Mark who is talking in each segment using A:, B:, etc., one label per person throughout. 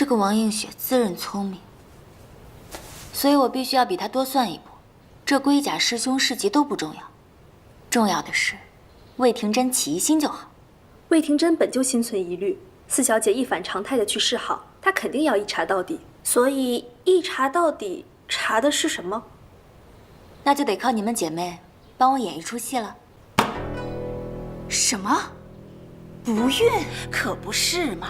A: 这个王映雪自认聪明，所以我必须要比她多算一步。这龟甲师兄事迹都不重要，重要的是魏廷真起疑心就好。
B: 魏廷真本就心存疑虑，四小姐一反常态的去示好，她肯定要一查到底。所以一查到底，查的是什么？
A: 那就得靠你们姐妹帮我演一出戏了。
C: 什么？不孕？可不是嘛！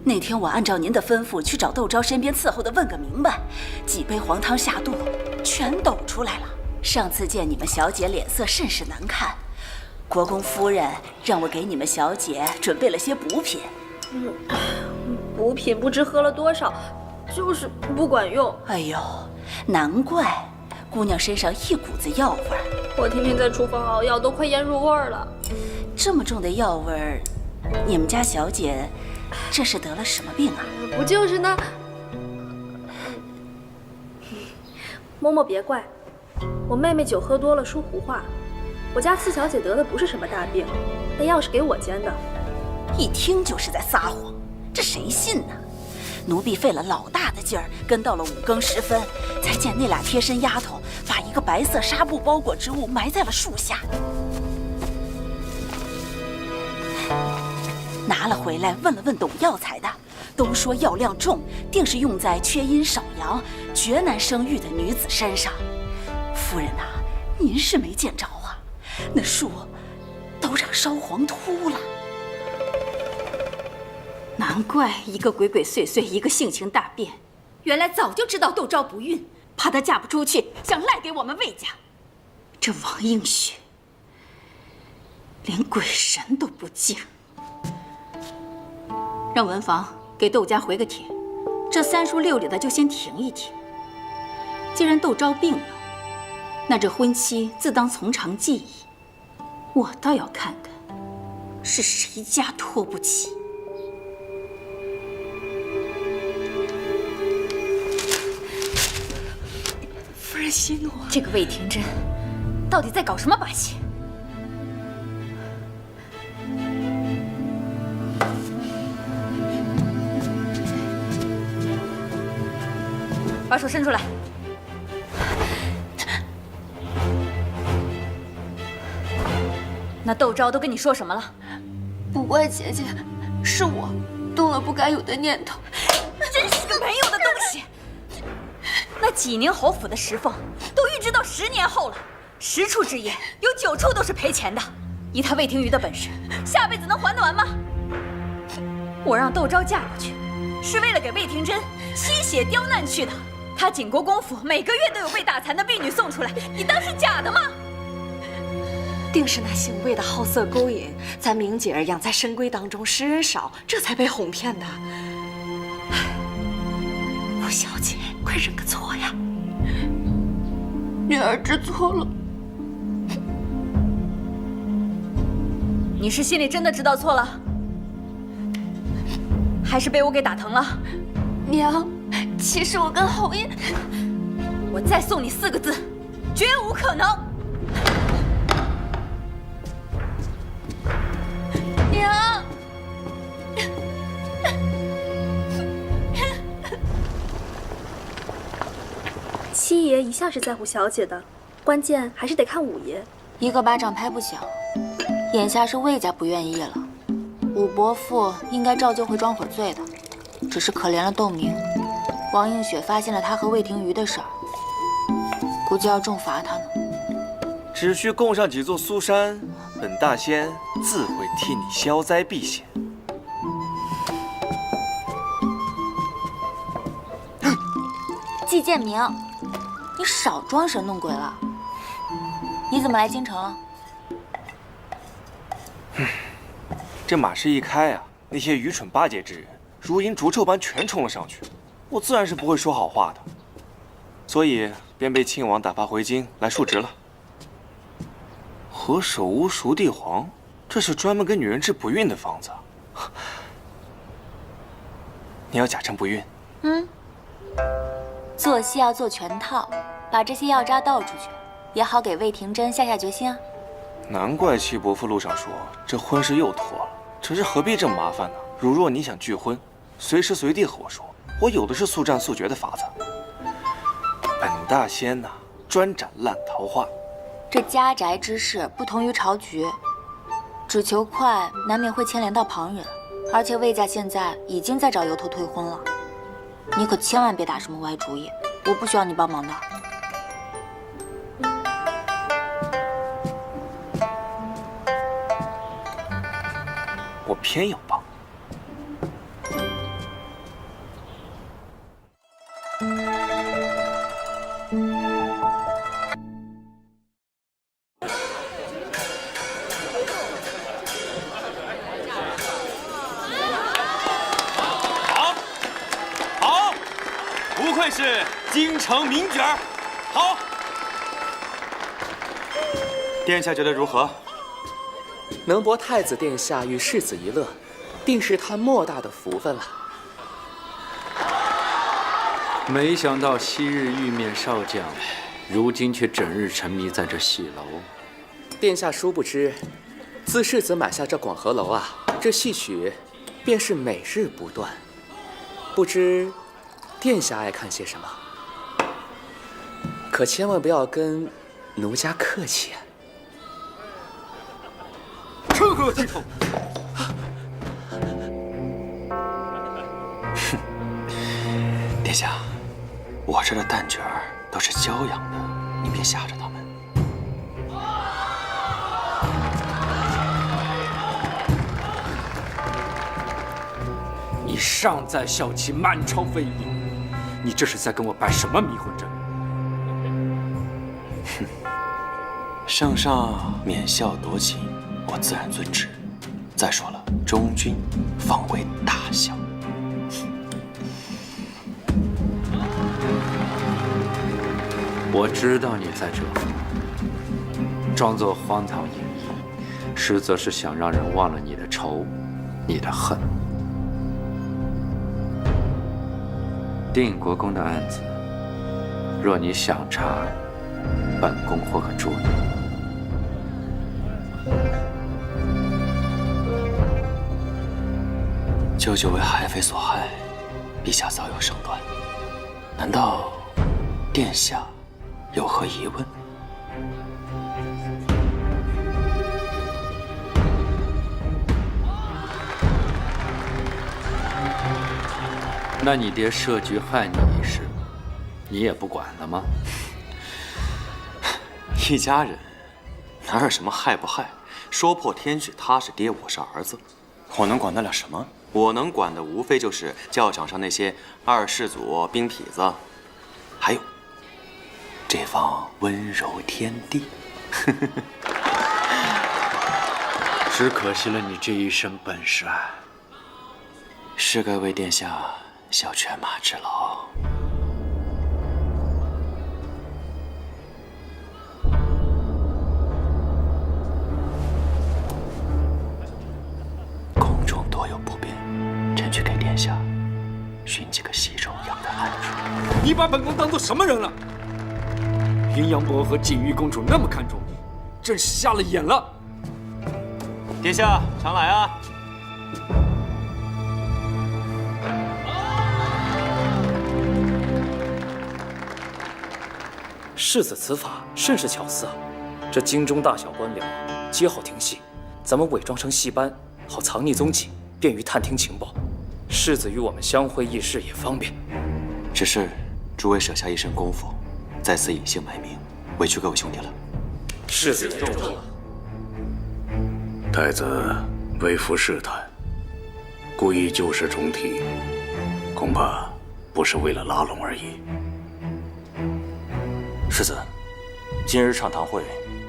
C: 那天我按照您的吩咐去找窦昭身边伺候的问个明白，几杯黄汤下肚，全抖出来了。上次见你们小姐脸色甚是难看，国公夫人让我给你们小姐准备了些补品。
B: 补品不知喝了多少，就是不管用。
C: 哎呦，难怪姑娘身上一股子药味儿。
B: 我天天在厨房熬药，都快腌入味儿了。
C: 这么重的药味儿，你们家小姐这是得了什么病啊？
B: 不就是那……嬷嬷别怪，我妹妹酒喝多了说胡话。我家四小姐得的不是什么大病，那药是给我煎的。
C: 一听就是在撒谎，这谁信呢？奴婢费了老大的劲儿，跟到了5更时分，才见那俩贴身丫头把一个白色纱布包裹之物埋在了树下，拿了回来问了问懂药材的，都说药量重，定是用在缺阴少阳、绝难生育的女子身上。夫人呐，您是没见着啊，那树都让烧黄秃了。
D: 难怪一个鬼鬼祟祟，一个性情大变，原来早就知道窦昭不孕，怕她嫁不出去，想赖给我们魏家。这王映雪连鬼神都不敬。让文房给窦家回个帖，这3书6礼的就先停一停。既然窦昭病了，那这婚期自当从长计议。我倒要看看是谁家拖不起。
E: 夫人息怒啊！
D: 这个魏廷真到底在搞什么把戏？把手伸出来。那窦昭都跟你说什么了？
E: 不怪姐姐，是我动了不该有的念头。
D: 真是个没有的东西！那济宁侯府的石缝都预支到10年后了，10处之业有9处都是赔钱的。以他魏廷瑜的本事，下辈子能还得完吗？我让窦昭嫁过去，是为了给魏廷真吸血刁难去的。他景国公府每个月都有被打残的婢女送出来，你当是假的吗？
E: 定是那姓魏的好色勾引，咱明姐儿养在深闺当中，识人少，这才被哄骗的。吴小姐，快认个错呀！女儿知错了。
D: 你是心里真的知道错了，还是被我给打疼了？
E: 娘，其实我跟侯爷……
D: 我再送你4个字：绝无可能。
E: 娘，
B: 七爷一向是在乎小姐的，关键还是得看五爷。
A: 一个巴掌拍不响，眼下是魏家不愿意了，武伯父应该照旧会装会醉的，只是可怜了窦明。王映雪发现了他和魏廷瑜的事儿，估计要重罚他呢。
F: 只需供上几座苏山，本大仙自会替你消灾避险。
A: 季建明，你少装神弄鬼了！你怎么来京城了？
F: 这马市一开啊，那些愚蠢巴结之人如蝇逐臭般全冲了上去，我自然是不会说好话的，所以便被亲王打发回京来述职了。何首乌熟地黄，这是专门给女人治不孕的方子。你要假称不孕？
A: 做戏要做全套，把这些药渣倒出去，也好给魏廷真下决心啊。
F: 难怪戚伯父路上说这婚事又拖了，只是何必这么麻烦呢？如若你想拒婚，随时随地和我说，我有的是速战速决的法子。本大仙呐，专斩烂桃花。
A: 这家宅之事不同于朝局，只求快，难免会牵连到旁人。而且魏家现在已经在找由头退婚了，你可千万别打什么歪主意，我不需要你帮忙的。
F: 我偏要帮。好，不愧是京城名角儿，好。殿下觉得如何？
G: 能博太子殿下与世子一乐，定是他莫大的福分了。
H: 没想到昔日玉面少将，如今却整日沉迷在这戏楼。
G: 殿下殊不知，自世子买下这广和楼啊，这戏曲便是每日不断。不知殿下爱看些什么？可千万不要跟奴家客气啊！
H: 成何体统！
F: 殿下，我这的旦角儿都是教养的，你别吓着他们。
H: 你尚在笑其满朝飞影，你这是在跟我摆什么迷魂阵？
F: 哼，圣上免笑夺琴，我自然遵旨。再说了，忠君方为大孝。
H: 我知道你在这里装作荒唐演绎，实则是想让人忘了你的仇，你的恨。定国公的案子，若你想查，本宫或可助你。
F: 舅舅为孩妃所害，陛下早有胜断。难道殿下有何疑问？
H: 那你爹设局害你一事，你也不管了吗？
F: 一家人哪有什么害不害？说破天去，他是爹，我是儿子，我能管得了什么？我能管的无非就是教场上那些二世祖、兵痞子，还有这方温柔天地。
H: 只可惜了你这一身本事啊！
F: 是该为殿下效犬马之劳。宫中多有不便，臣去给殿下寻几个细柔养的暗处。
H: 你把本宫当做什么人了？云阳伯和锦玉公主那么看重你，真是瞎了眼了。
F: 殿下常来啊！
G: 世子此法甚是巧思啊！这京中大小官僚皆好听戏，咱们伪装成戏班，好藏匿踪迹，便于探听情报。世子与我们相会议事也方便。
F: 只是诸位舍下一身功夫，在此隐姓埋名，委屈各位兄弟了。
G: 世子重了。
I: 太子微服试探，故意旧事重提，恐怕不是为了拉拢而已。
J: 世子，今日畅谈会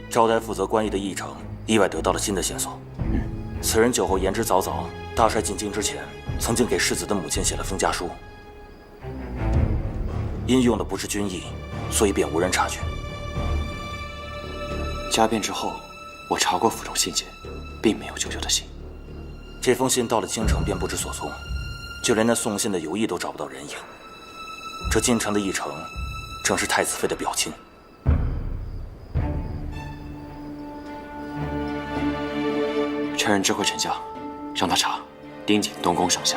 J: 招待负责关议的议程，意外得到了新的线索。此人酒后言之凿凿，大帅进京之前，曾经给世子的母亲写了封家书，因用的不是军意，所以便无人察觉。
F: 家变之后，我查过府中信件，并没有舅舅的信。
J: 这封信到了京城便不知所踪，就连那送信的游艺都找不到人影。这进城的议程，正是太子妃的表亲。
F: 臣人知会丞相，让他查，盯紧东宫上下，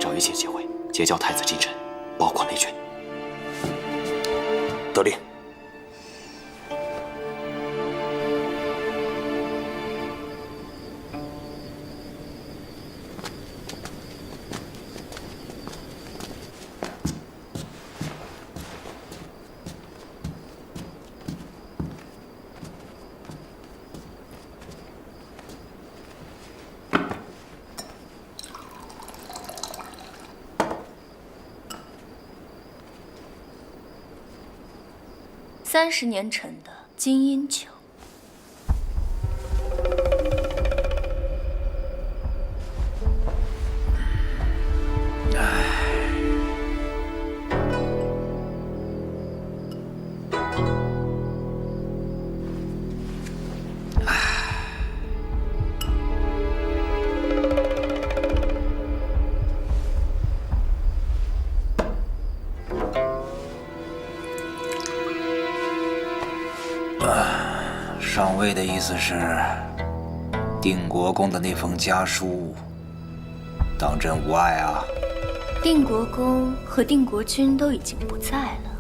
F: 找一切机会
G: 结交太子近臣，包括雷军。
J: 得令。
A: 30年陈的金阴酒。
K: 上尉的意思是，定国公的那封家书，当真无碍啊？
A: 定国公和定国君都已经不在了，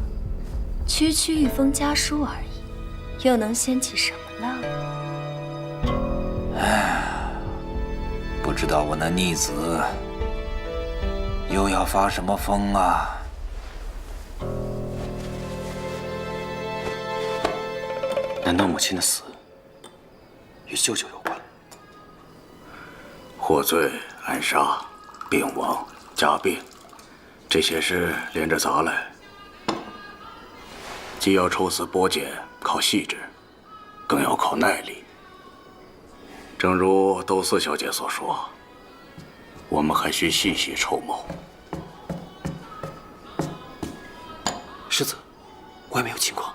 A: 区区一封家书而已，又能掀起什么浪呢？
K: 唉，不知道我那逆子又要发什么疯啊？
G: 难道母亲的死与舅舅有关？
I: 获罪、暗杀、病亡、加病，这些事连着砸来，既要抽丝剥茧，靠细致，更要靠耐力。正如窦四小姐所说，我们还需细细筹谋。
G: 世子，外面有情况。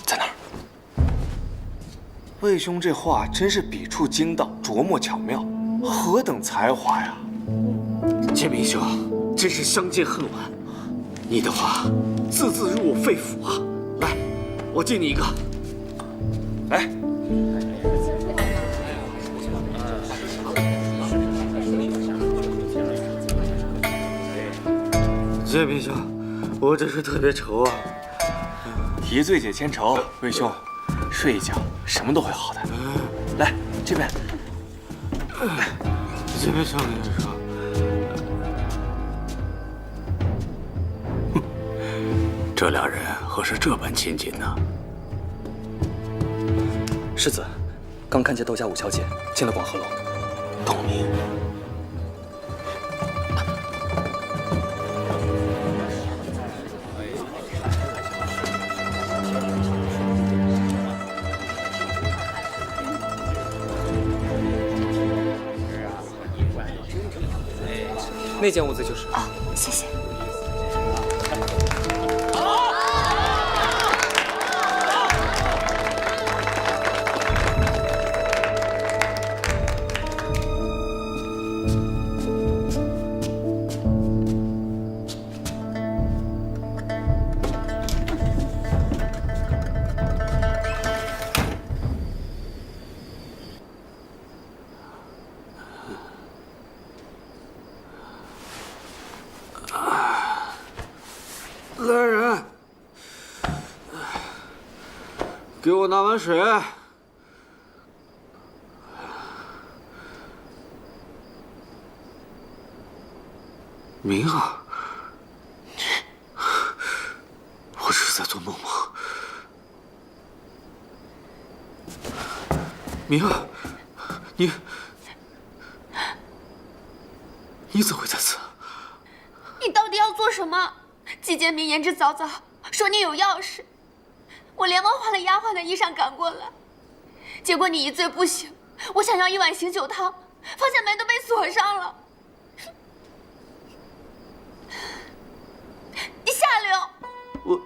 G: 在哪儿？
F: 魏兄这话真是笔触精到，琢磨巧妙，何等才华呀！
L: 建明兄，真是相见恨晚。你的话字字入我肺腑啊！来，我敬你一个。
F: 来。
L: 建明兄，我真是特别愁啊！
F: 提罪解千愁，魏兄，睡一觉，什么都会好的。来，这边。
L: 建明兄，跟你说，
I: 这俩人何是这般亲近呢？
G: 世子，刚看见窦家五小姐进了广和楼。
J: 窦明。
G: 那间屋子就是。
A: 哦，谢谢。
L: 来人，给我拿碗水。明儿，我是在做梦吗？明儿，你怎么会在此？
B: 你到底要做什么？季建明言之凿凿，说你有钥匙，我连忙换了丫鬟的衣裳赶过来，结果你一醉不醒，我想要一碗醒酒汤，发现门都被锁上了。你下流！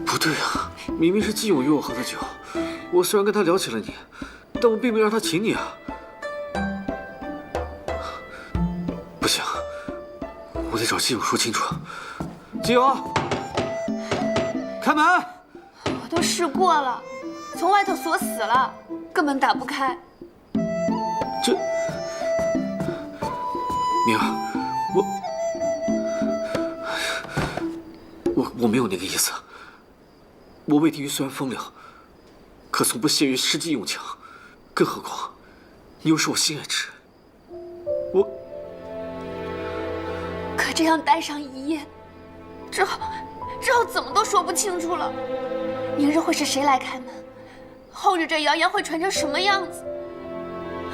L: 不对啊，明明是季勇与我喝的酒，我虽然跟他聊起了你，但我并没让他请你啊。不行，我得找季勇说清楚。季勇，开门！
B: 我都试过了，从外头锁死了。根本打不开。
L: 这，明儿，我没有那个意思。我魏廷玉虽然风流，可从不屑于施技用强，更何况你又是我心爱之人。
B: 可这样待上一夜，之后怎么都说不清楚了。明日会是谁来开门？后日这谣言会传成什么样子？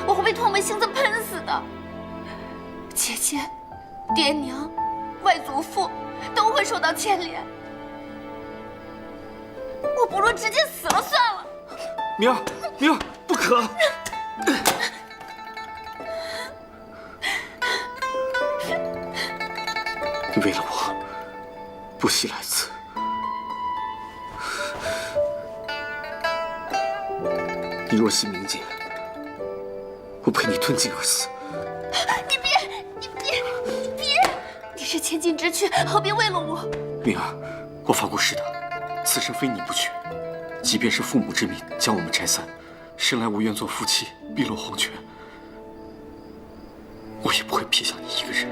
B: 我会被唾沫星子喷死的。姐姐、爹娘、外祖父都会受到牵连。我不如直接死了算了。
L: 明儿，不可！你为了我不惜来此，你若系明姐，我陪你吞金而死。
B: 你别！你是千金之躯，何必为了我？
L: 明儿，我发过誓的，此生非你不娶。即便是父母之命将我们拆散，生来无缘做夫妻，碧落黄泉，我也不会撇下你一个人。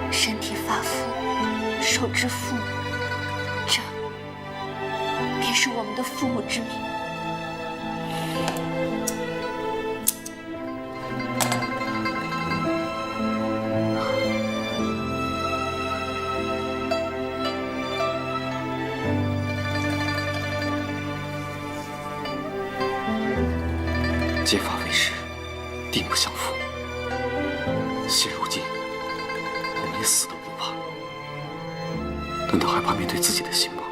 B: 身体发肤，受之父母，这便是我们的父母之命。
L: 结发为誓，定不相负。现如今，我连死都不怕，难道害怕面对自己的心吗？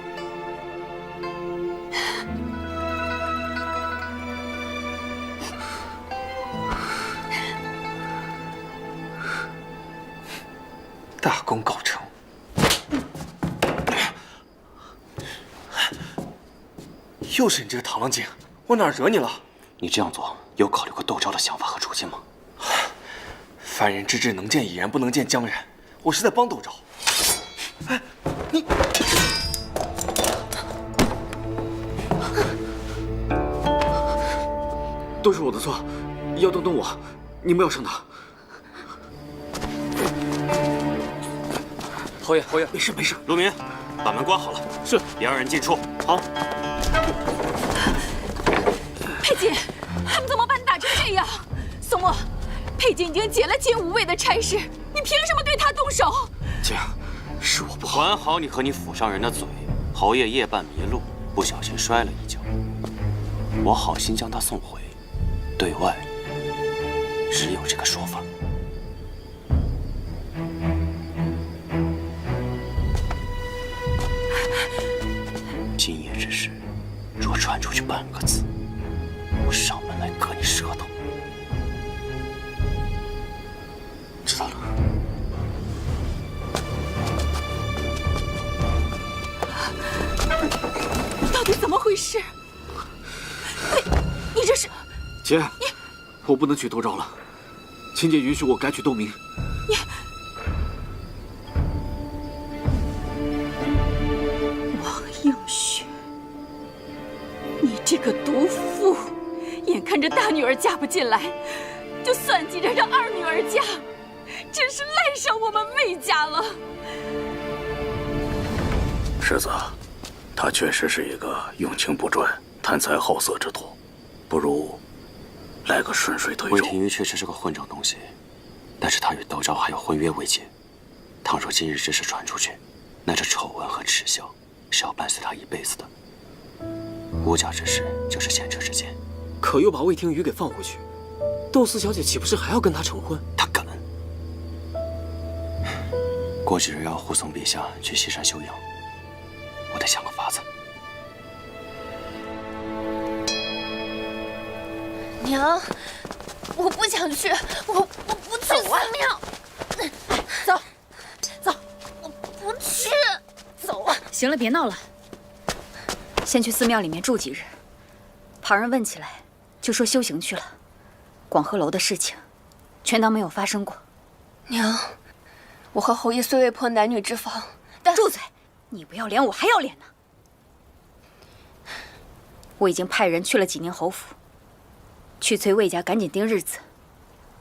L: 大功告成。
F: 又是你这个螳螂精，我哪儿惹你了？
J: 你这样做有考虑过窦昭的想法和处境吗？
F: 凡人之志，能见已然，不能见将然。我是在帮窦昭。哎，你
L: 都是我的错，要动我，你们要上当。
G: 侯爷，
L: 没事。
J: 陆明，把门关好了。
G: 是，
J: 别让人进出。好。
D: 佩锦，他们怎么把你打成这样？宋墨，佩锦已经解了金无畏的差事，你凭什么对他动手？
L: 姐，是我不好。
J: 管好你和你府上人的嘴。侯爷夜半迷路，不小心摔了一跤，我好心将他送回，对外只有这个说法。今夜之事，若传出去半个字，我上门来割你舌头。
L: 知道了。
D: 到底怎么回事？你这是……
L: 姐，我不能娶窦昭了，请姐允许我改娶窦明。
D: 王映雪，你这个毒妇，眼看着大女儿嫁不进来，就算计着让二女儿嫁，真是赖上我们魏家了。
I: 世子，他确实是一个用情不专、贪财好色之徒，不如来个顺水推舟。
J: 魏廷玉确实是个混账东西，但是他与窦昭还有婚约未结。倘若今日之事传出去，那这丑闻和耻笑是要伴随他一辈子的。吴家之事就是前车之鉴。
M: 可又把魏廷宇给放回去，窦四小姐岂不是还要跟他成婚？
J: 他敢！过几日要护送陛下去西山休养，我得想个法子。
B: 娘，我不想去，我不去寺庙。
D: 走，
B: 我不去。
D: 走啊！行了，别闹了。先去寺庙里面住几日。旁人问起来，就说修行去了。广鹤楼的事情，全当没有发生过。
B: 娘，我和侯爷虽未破男女之防，但……
D: 住嘴！你不要脸，我还要脸呢。我已经派人去了济宁侯府，去催魏家赶紧定日子。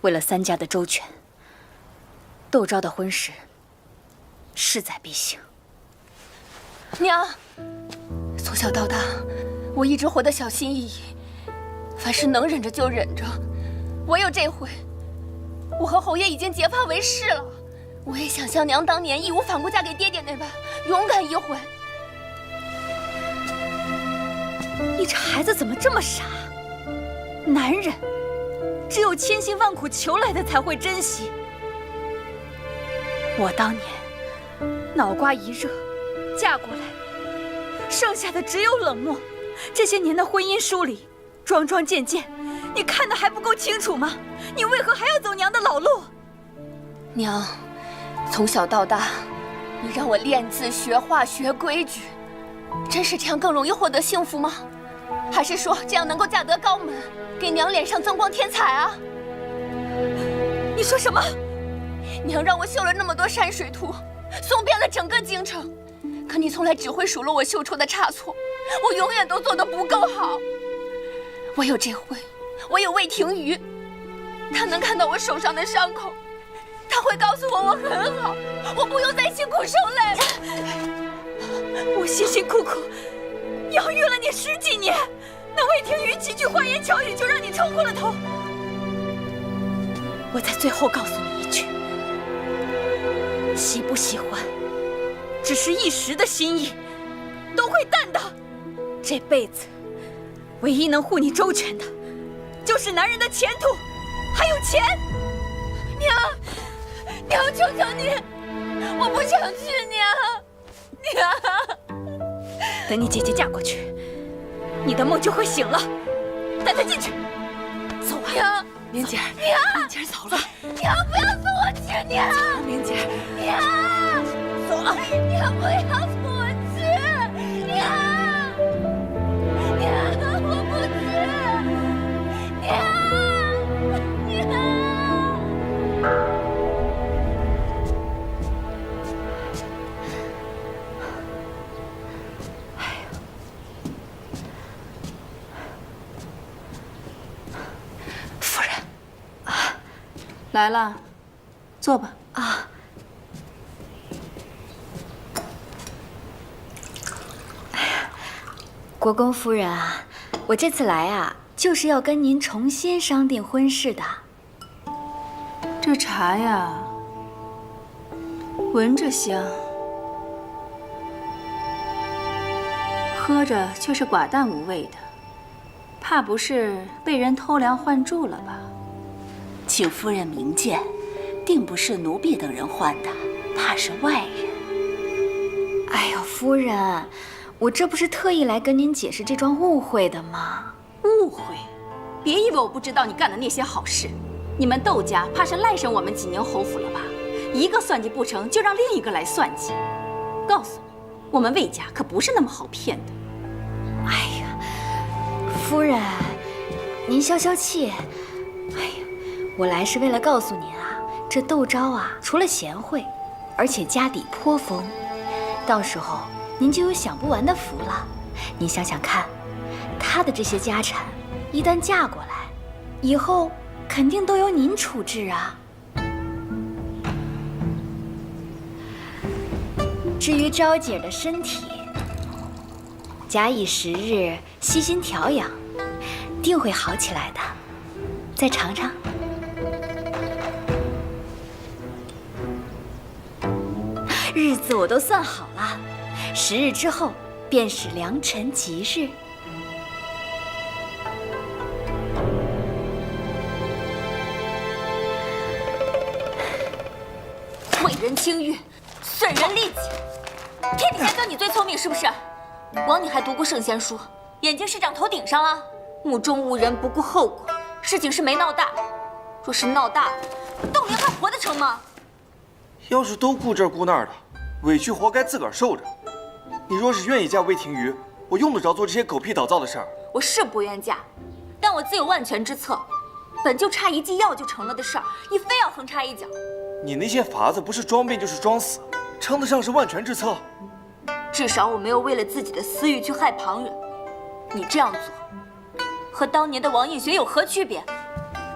D: 为了3家的周全，窦昭的婚事势在必行。
B: 娘，从小到大，我一直活得小心翼翼，凡事能忍着就忍着。唯有这回，我和侯爷已经结发为誓了。我也想像娘当年义无反顾嫁给爹爹那般，勇敢一回。
D: 你这孩子怎么这么傻？男人只有千辛万苦求来的才会珍惜。我当年脑瓜一热，嫁过来，剩下的只有冷漠。这些年的婚姻书里，桩桩件件，你看得还不够清楚吗？你为何还要走娘的老路？
B: 娘，从小到大，你让我练字、学画、学规矩，真是这样更容易获得幸福吗？还是说这样能够嫁得高门，给娘脸上增光添彩啊？
D: 你说什么？
B: 娘让我绣了那么多山水图，送遍了整个京城，可你从来只会数落我绣出的差错，我永远都做得不够好。唯有这回，我有魏廷瑜，他能看到我手上的伤口，他会告诉我我很好，我不用再辛苦受累了。
D: 我辛辛苦苦养育了你10几年，那魏廷瑜几句花言巧语就让你冲昏了头。我在最后告诉你一句，喜不喜欢只是一时的心意，都会淡的。这辈子唯一能护你周全的，就是男人的前途，还有钱。
B: 娘，求求你，我不想去，娘。
D: 等你姐姐嫁过去，你的梦就会醒了。带她进去。走啊，
B: 娘，
E: 明姐，
B: 娘，
E: 明姐走了。
B: 娘，不要送我去，娘。
E: 走了，明姐。
B: 娘，
D: 走了。
B: 娘，不要送我去，娘。娘，我不去，娘。
A: 来了，坐吧。
D: 啊，哎呀，国公夫人啊，我这次来啊，就是要跟您重新商定婚事的。
A: 这茶呀，闻着香，喝着却是寡淡无味的，怕不是被人偷梁换柱了吧？
C: 请夫人明鉴，定不是奴婢等人换的，怕是外人。
D: 哎呦，夫人，我这不是特意来跟您解释这桩误会的吗？
A: 误会？别以为我不知道你干的那些好事。你们窦家怕是赖上我们济宁侯府了吧？一个算计不成就让另一个来算计。告诉你，我们魏家可不是那么好骗的。
D: 哎呀，夫人，您消消气。哎呀，我来是为了告诉您啊，这窦昭啊，除了贤惠，而且家底颇丰，到时候您就有享不完的福了。您想想看，她的这些家产，一旦嫁过来，以后肯定都由您处置啊。至于昭姐的身体，假以时日，悉心调养，定会好起来的。再尝尝。日子我都算好了，10日之后便是良辰吉日。
A: 为人清誉，损人利己，天底下就你最聪明是不是？枉你还读过圣贤书，眼睛是长头顶上了。目中无人，不顾后果，事情是没闹大。若是闹大了，窦明还活得成吗？
F: 要是都顾这儿顾那儿的，委屈活该自个儿受着。你若是愿意嫁魏廷瑜，我用得着做这些狗屁倒灶的事儿？
A: 我是不愿嫁，但我自有万全之策。本就差一剂药就成了的事儿，你非要横插一脚。
F: 你那些法子不是装病就是装死，称得上是万全之策？
A: 至少我没有为了自己的私欲去害旁人。你这样做，和当年的王映雪有何区别？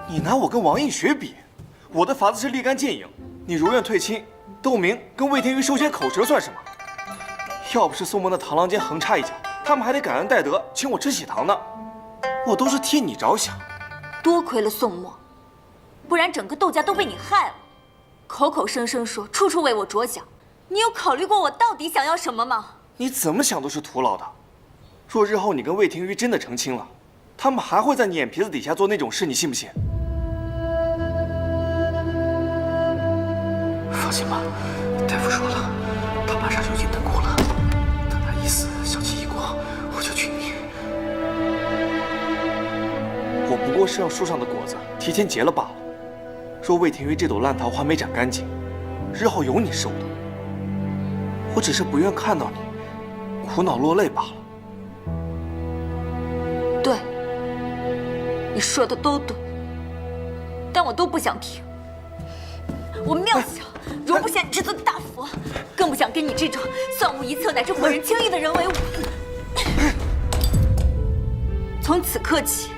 F: 你拿我跟王映雪比，我的法子是立竿见影。你如愿退亲，窦明跟魏天瑜收些口舌算什么？要不是宋梦的螳螂尖横插一脚，他们还得感恩戴德，请我吃喜糖呢。我都是替你着想。
A: 多亏了宋墨，不然整个窦家都被你害了。口口声声说处处为我着想，你有考虑过我到底想要什么吗？
F: 你怎么想都是徒劳的。若日后你跟魏廷瑜真的成亲了，他们还会在你眼皮子底下做那种事，你信不信？
L: 放心吧，大夫说了，他马上就已经等过了。等他一死，小气一过，我就娶你。
F: 我不过是让树上的果子提前结了罢了。若魏廷瑜这朵烂桃花没斩干净，日后有你受的。我只是不愿看到你苦恼落泪罢了。
A: 对，你说的都对，但我都不想听。我渺小，容不下你这尊大佛，更不想跟你这种算无一策乃至毁人轻易的人为伍。从此刻起，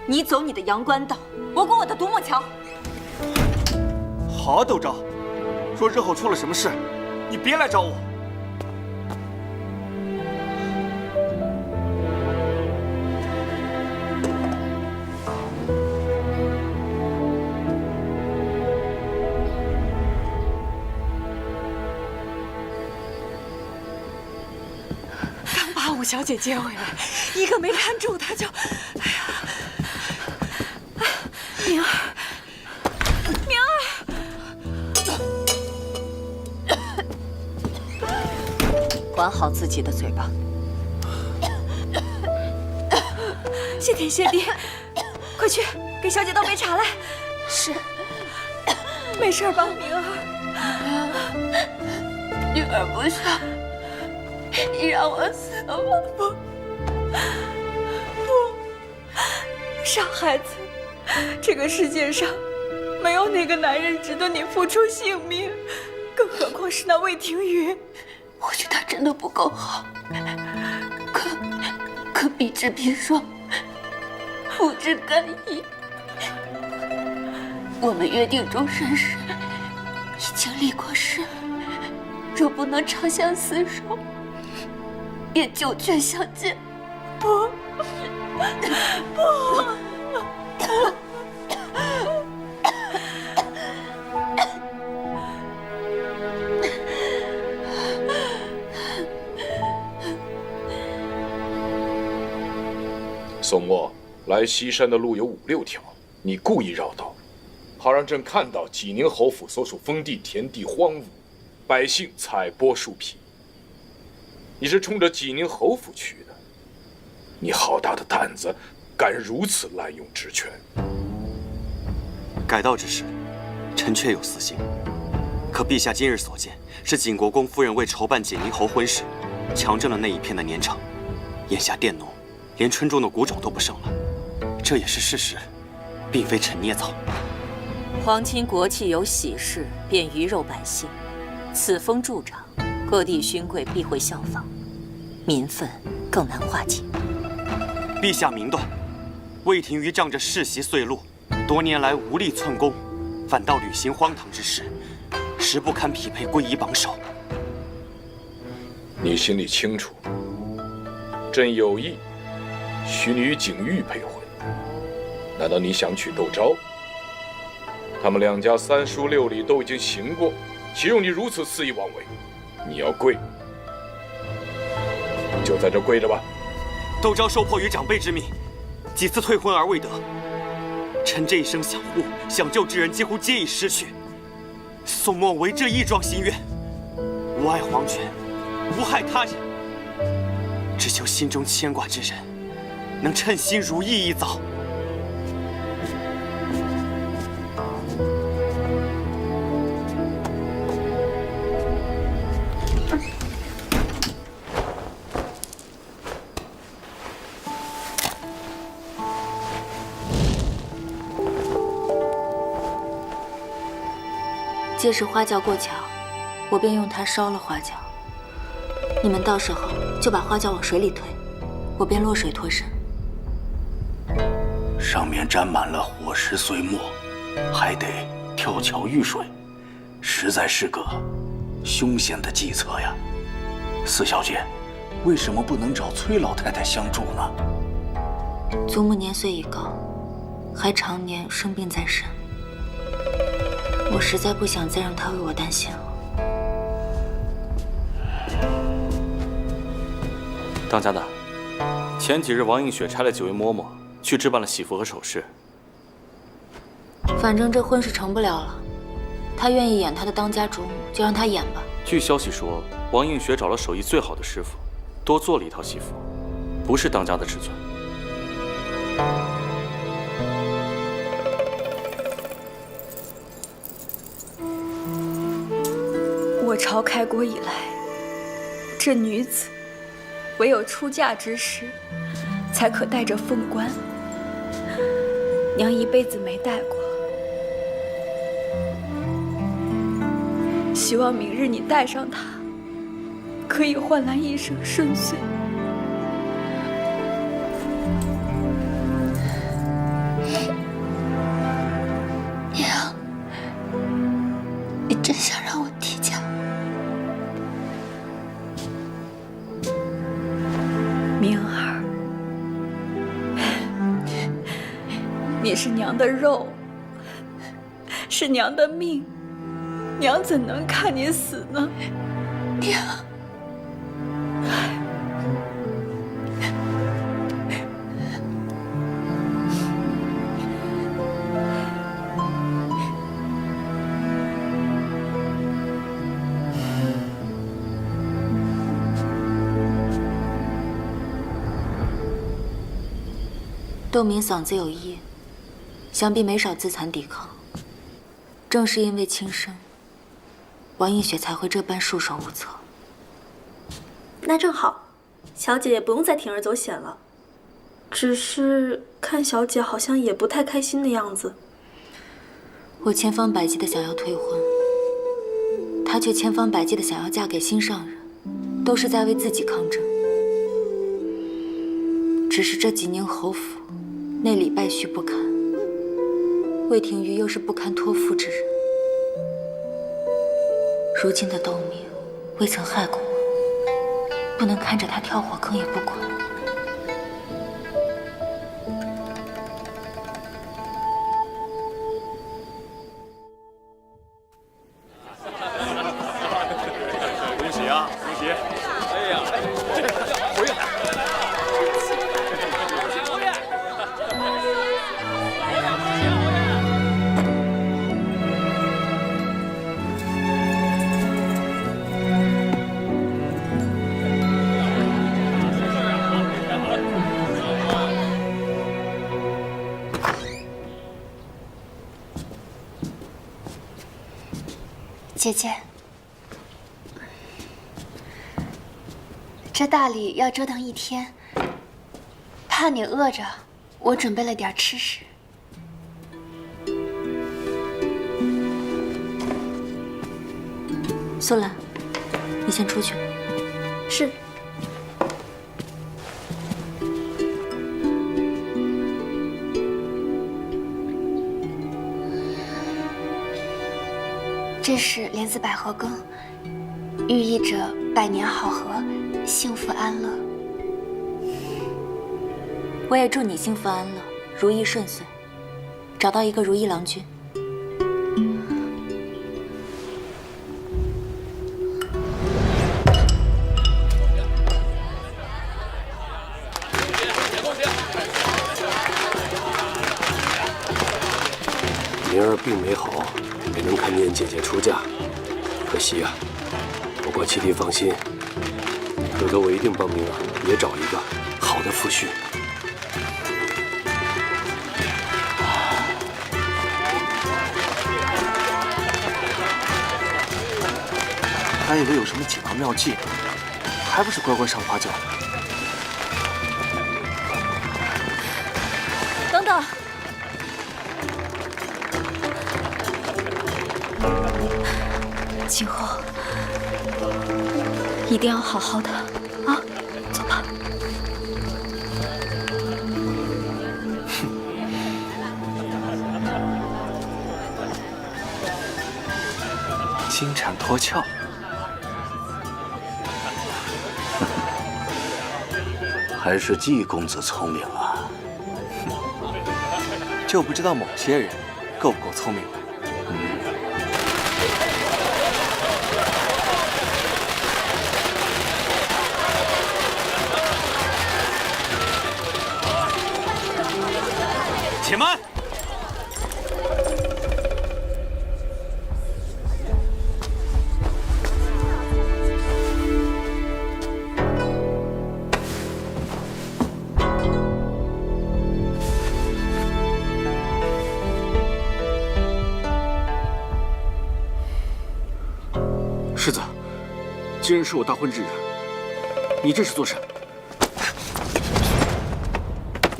A: 你走你的阳关道，我过我的独木桥。
F: 好啊，窦昭，若日后出了什么事，你别来找我。
E: 刚把五小姐接回来，一个没看住她就，哎呀，明儿，明儿，
C: 管好自己的嘴巴。
E: 谢天谢地，快去给小姐倒杯茶来。
A: 是，
E: 没事吧，明儿？
B: 女儿不孝，你让我死吧！
E: 傻孩子，这个世界上没有哪个男人值得你付出性命，更何况是那魏廷瑜。
B: 或许他真的不够好，可比之砒霜，父之甘饴。我们约定终身时，已经立过誓，若不能长相厮守，便九泉相见。不，不。
N: 宋墨，来西山的路有5、6条，你故意绕道，好让朕看到济宁侯府所属封地田地荒芜，百姓采剥树皮。你是冲着济宁侯府去的，你好大的胆子，敢如此滥用职权！
J: 改道之事，臣确有私心。可陛下今日所见，是景国公夫人为筹办济宁侯婚事，强征了那一片的年长。眼下佃农连春种的谷种都不剩了，这也是事实，并非臣捏造。
C: 皇亲国戚有喜事，便鱼肉百姓。此风助长，各地勋贵必会效仿，民愤更难化解。
J: 陛下明断，魏廷瑜仗着世袭岁禄，多年来无力寸功，反倒履行荒唐之事，实不堪匹配归仪榜首。
N: 你心里清楚，朕有意许你与景玉配婚，难道你想娶窦昭？他们两家3书6礼都已经行过，岂容你如此肆意妄为？你要跪，就在这跪着吧。
J: 窦昭受迫于长辈之命，几次退婚而未得。臣这一生想护、想救之人几乎皆已失去。宋墨为这一桩心愿，无爱皇权，无害他人，只求心中牵挂之人能称心如意一遭。
A: 届时花轿过桥，我便用它烧了花轿。你们到时候就把花轿往水里推，我便落水脱身。
I: 上面沾满了火石碎末，还得跳桥遇水，实在是个凶险的计策呀。四小姐，为什么不能找崔老太太相助呢？
A: 祖母年岁已高，还常年生病在身，我实在不想再让她为我担心了。
F: 当家的，前几日王映雪差了几位嬷嬷去置办了喜服和首饰。
A: 反正这婚是成不了了，她愿意演她的当家主母，就让她演吧。
F: 据消息说，王映雪找了手艺最好的师傅，多做了一套喜服，不是当家的尺寸。
E: 我朝开国以来，这女子唯有出嫁之时，才可戴着凤冠。娘一辈子没戴过，希望明日你戴上它，可以换来一生顺遂。
B: 娘，你真想让我提嫁？
E: 明儿，你是娘的肉，是娘的命，娘怎能看你死呢？
B: 娘，
A: 窦明嗓子有异，想必没少自残抵抗。正是因为轻生，王映雪才会这般束手无策。
O: 那正好，小姐也不用再铤而走险了。只是看小姐好像也不太开心的样子。
A: 我千方百计的想要退婚，她却千方百计的想要嫁给心上人，都是在为自己抗争。只是这济宁侯府内里败絮不堪，魏廷玉又是不堪托付之人。如今的窦明未曾害过我，不能看着他跳火坑也不管。
F: 恭喜啊，恭喜！哎呀，回来！
B: 姐姐，这大礼要折腾一天，怕你饿着，我准备了点吃食。
A: 苏兰，你先出去。
O: 是。
B: 这是莲子百合羹，寓意着百年好合，幸福安乐。
A: 我也祝你幸福安乐，如意顺遂，找到一个如意郎君。
L: 灵儿病没好，没能看见姐姐出嫁，可惜啊。不过七弟放心，哥哥我一定帮灵儿也找一个好的夫婿。
F: 还以为有什么锦囊妙计，还不是乖乖上花轿。
E: 等等。今后一定要好好的啊！走吧。
F: 金蝉脱壳，
I: 还是季公子聪明啊！
F: 就不知道某些人够不够聪明吧。且慢！
M: 世子，今日是我大婚之日，你这是做甚？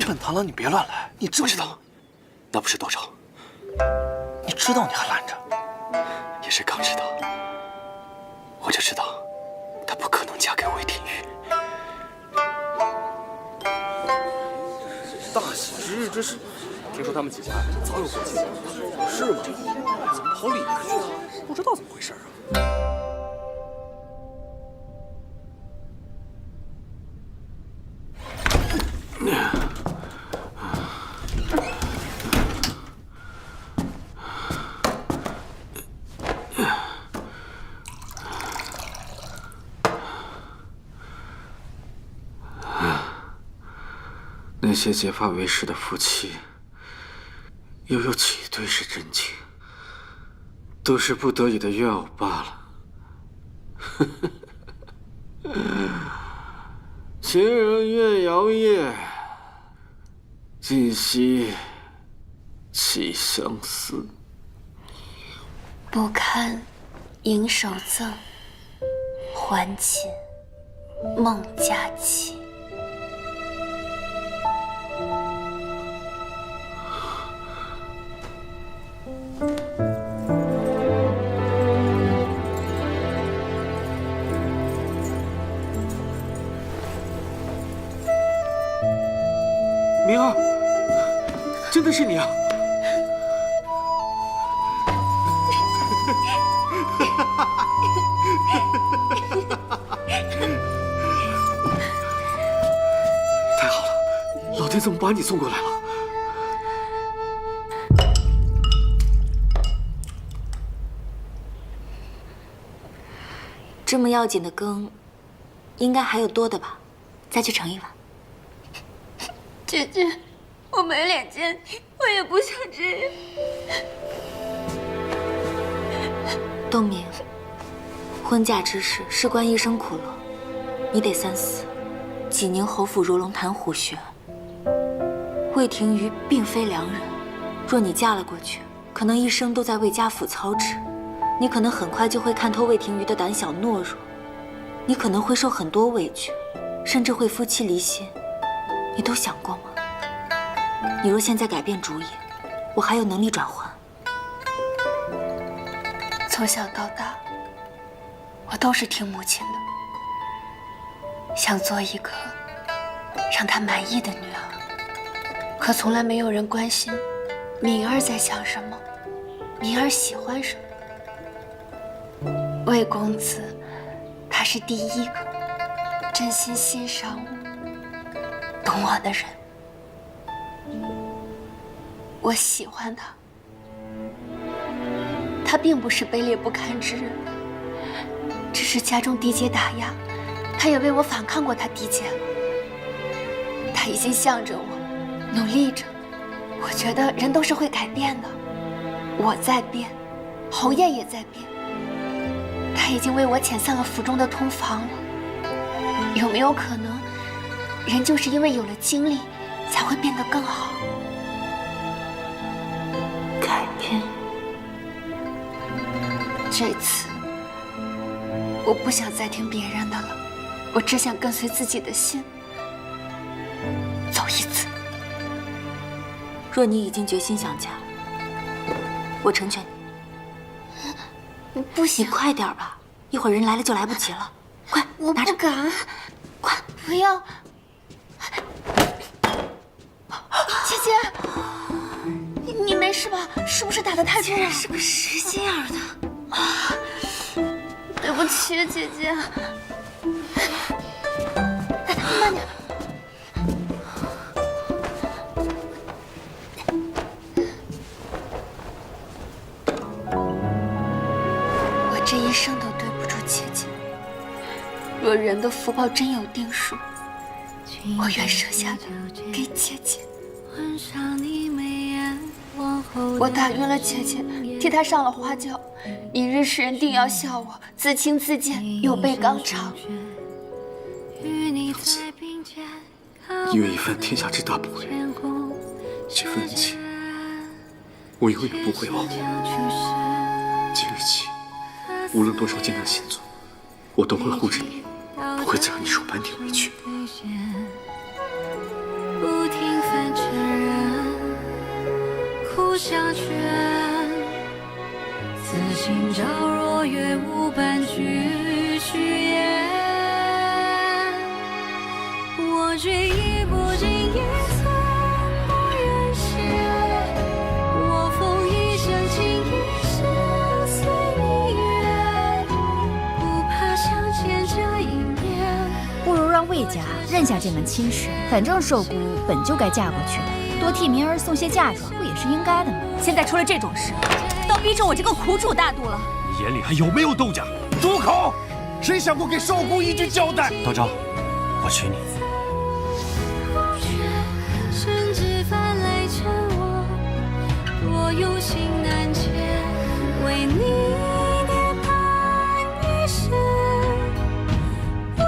F: 本螳螂，你别乱来！你知不知道，
J: 那不是窦昭，
F: 你知道你还拦着？
J: 也是刚知道，我就知道，她不可能嫁给魏廷玉。
M: 大喜之日，这是？听说他们几家早有过节，是吗？怎么跑里面去了？不知道怎么回事啊！那些结发为师的夫妻，又有几对是真情？都是不得已的怨偶罢了。情人怨遥夜，今夕起相思。
B: 不堪盈手赠，还寝梦佳期。
M: 明儿，真的是你啊！太好了，老天怎么把你送过来了？
A: 这么要紧的羹，应该还有多的吧？再去盛一碗。
B: 姐姐，我没脸见你，我也不想这样。
A: 冬明，婚嫁之事事关一生苦乐，你得三思。济宁侯府如龙潭虎穴，魏廷瑜并非良人，若你嫁了过去，可能一生都在魏家府操持，你可能很快就会看透魏廷瑜的胆小懦弱，你可能会受很多委屈，甚至会夫妻离心。你都想过吗？你若现在改变主意，我还有能力转还。
B: 从小到大，我都是听母亲的，想做一个让她满意的女儿。可从来没有人关心敏儿在想什么，敏儿喜欢什么。魏公子，他是第一个真心欣赏我、懂我的人。我喜欢他，他并不是卑劣不堪之人，只是家中嫡姐打压，他也为我反抗过他嫡姐了。他已经向着我，努力着。我觉得人都是会改变的，我在变，侯爷也在变。他已经为我遣散了府中的通房了。有没有可能，人就是因为有了经历，才会变得更好？
A: 改变。
B: 这次，我不想再听别人的了，我只想跟随自己的心，走一次。
A: 若你已经决心想嫁，我成全你。
B: 不行，
A: 你快点吧，一会儿人来了就来不及了。快，
B: 我
A: 拿着
B: 不敢，
A: 快，
B: 不要！姐姐，你没事吧？是不是打得太重了？
A: 是个实心眼的。
B: 对不起，姐姐。慢点。我这一生都对不住姐姐。若人的福报真有定数，我愿舍下的给姐姐。我打晕了姐姐，替她上了花轿。一日世人定要笑我自轻自贱，又背纲常。
M: 娘子，你愿意犯天下之大不韪，这份恩情我永远不会忘。今日起，无论多少艰难险阻，我都会护着你，不会再让你受半点委屈。
P: 不停翻着人，苦相劝，此心照若月，无半句虚言。我却已不经意，寸不愿写。我风一生情，一生随你愿，不怕相见这一面。
D: 不如让魏家认下这门亲事，反正寿姑本就该嫁过去的，多替明儿送些嫁妆，不也是应该的吗？现在出了这种事，倒逼着我这个苦主大度了。
Q: 你眼里还有没有豆荚？住口！谁想过给寿姑一句交代？
J: 道昭，我娶你。
P: 甚至泛泪成我，多用心难解，为你涅槃一世，不言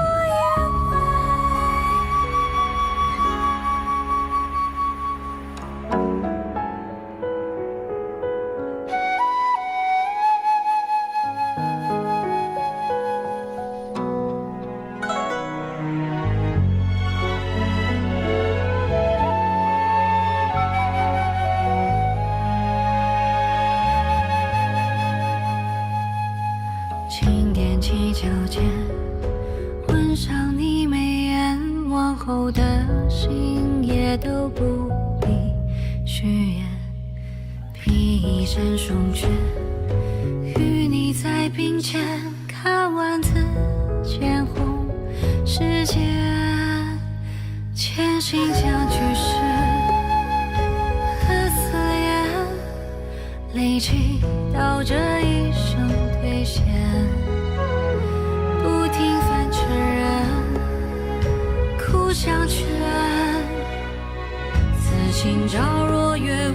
P: 轻点起脚尖，吻上你眉眼，往后的心也都不必许言。披一身霜雪，与你在并肩，看万紫千红世间，潜心将去世的思念，累积到这一生兑现。不停翻成人，苦相劝，此情照若月。